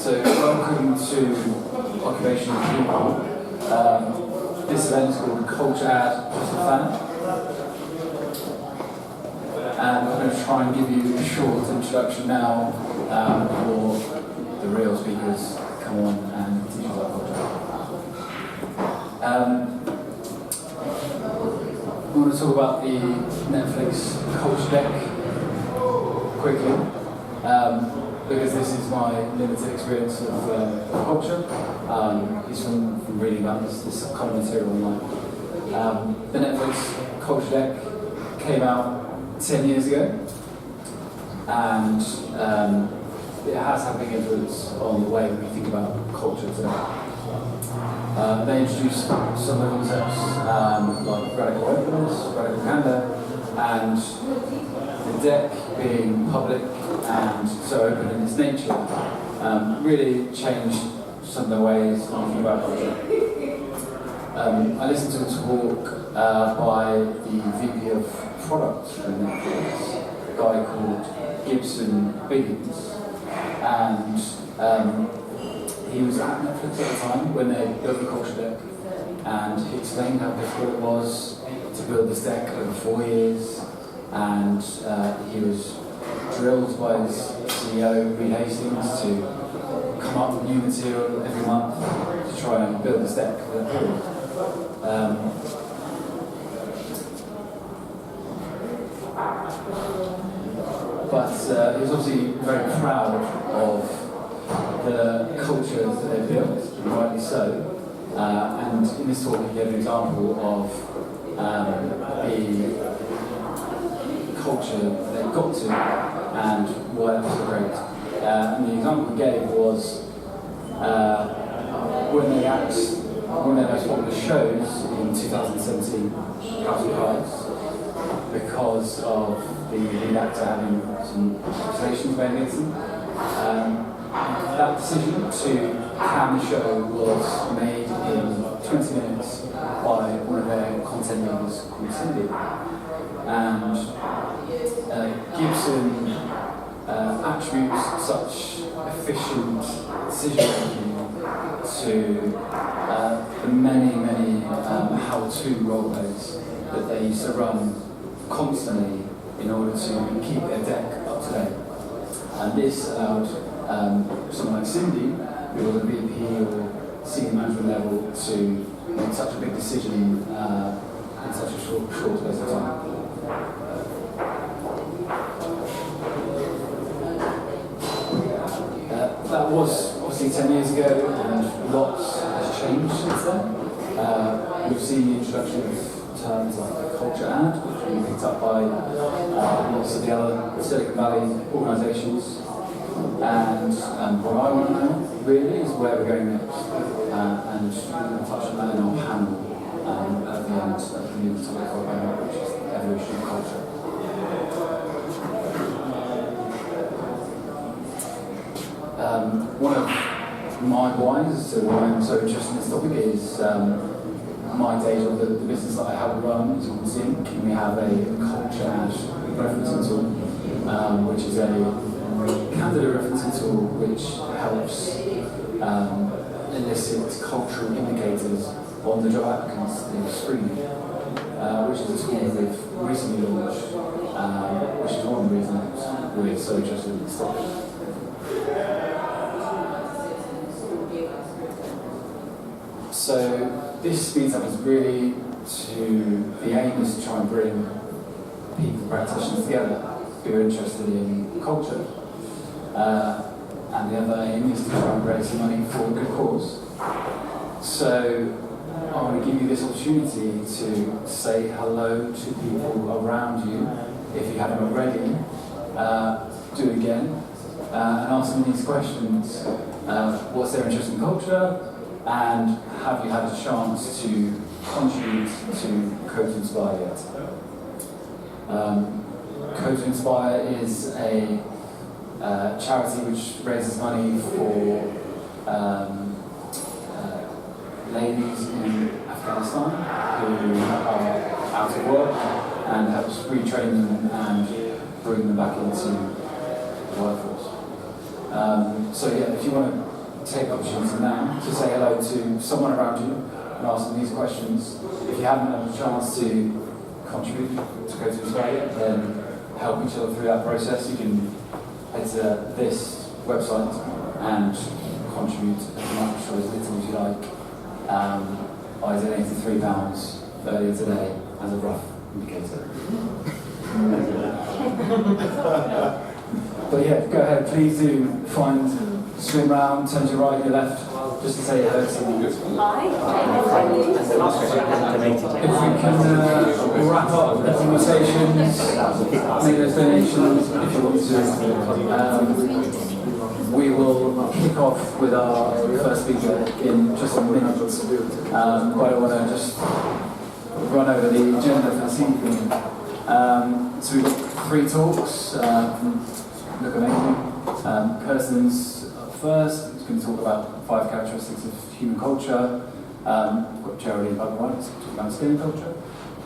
So welcome to Occupational People. This event is called Culture Ad Just for Fun. And I'm going to try and give you a short introduction now before the real speakers come on and teach us about culture. I want to talk about the Netflix Culture Deck quickly. Because this is my limited experience of culture. It's from reading about this kind of material online. The Netflix Culture Deck came out 10 years ago, and it has had a big influence on the way we think about culture today. They introduced some of the concepts like radical openness, radical candor, and the deck being public and so open in its nature really changed some of the ways of thinking about culture. I listened to a talk by the VP of Product from Netflix, a guy called Gibson Biggins, and he was at Netflix at the time when they built the culture deck, and he explained how difficult it was to build this deck over 4 years, and he was drilled by his CEO, Reed Hastings, to come up with new material every month to try and build this deck for that period. But he was obviously very proud of the culture that they built, and rightly so. And in this talk, he gave an example of the culture they got to and why that was so great. And the example he gave was when they asked one of their most popular shows in 2017, House of Cards, because of the lead actor having some accusations made against him. That decision to can the show was made in 20 minutes by one of their content leaders called Cindy. And Gibson attributes such efficient decision-making to the many how-to role plays that they used to run constantly in order to keep their deck up to date. And this allowed someone like Cindy, who was a VP or senior management level, to make such a big decision in such a short space of time. That was obviously 10 years ago, and lots has changed since then. We've seen the introduction of terms like culture ad, which we picked up by lots of the other Silicon Valley organisations. And what I want to know really is where we're going next. And we're going to touch on that in our panel at the end of the new topic of which is the evolution of culture. One of my whys to why I'm so interested in this topic is my days of the business that I help run is called Zinc, and we have a culture ad referencing tool, which is a candidate referencing tool which helps elicit cultural indicators on the job applicants through screening, which is a tool that we've recently launched, which is one of the reasons we're so interested in this topic. So this speeds up is really the aim is to try and bring people, practitioners together who are interested in culture. And the other aim is to try and raise some money for a good cause. So I want to give you this opportunity to say hello to people around you. If you haven't already, do it again and ask them these questions. What's their interest in culture? And have you had a chance to contribute to Code to Inspire yet? Code to Inspire is a charity which raises money for ladies in Afghanistan who are out of work, and helps retrain them and bring them back into the workforce. So yeah, if you want to take the opportunity now to say hello to someone around you and ask them these questions. If you haven't had a chance to contribute to Go to Australia, then help each other through that process. You can head to this website and contribute as much or as little as you like. I donated £3 earlier today as a rough indicator. But yeah, go ahead, please do swim round, turn to your right, your left, just to say hello to you. Hi. If we can we'll wrap up the conversations, make those donations if you want to. We will kick off with our first speaker in just a minute. But I want to just run over the agenda for this evening. So we've got 3 talks, look amazing. Kirsten's up first, who's going to talk about 5 characteristics of human culture. We've got Geraldine Bugwhite talking about skin culture.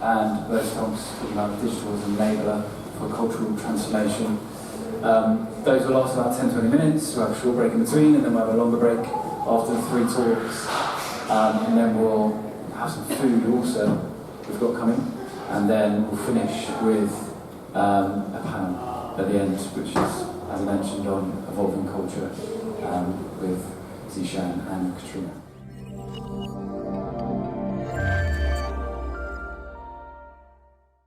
And those talks talking about digital as an enabler for cultural transformation. Those will last about 10-20 minutes. We'll have a short break in between, and then we'll have a longer break after the 3 talks. And then we'll have some food also we've got coming. And then we'll finish with a panel at the end, which is, as I mentioned, on evolving culture with Zishan and Katrina.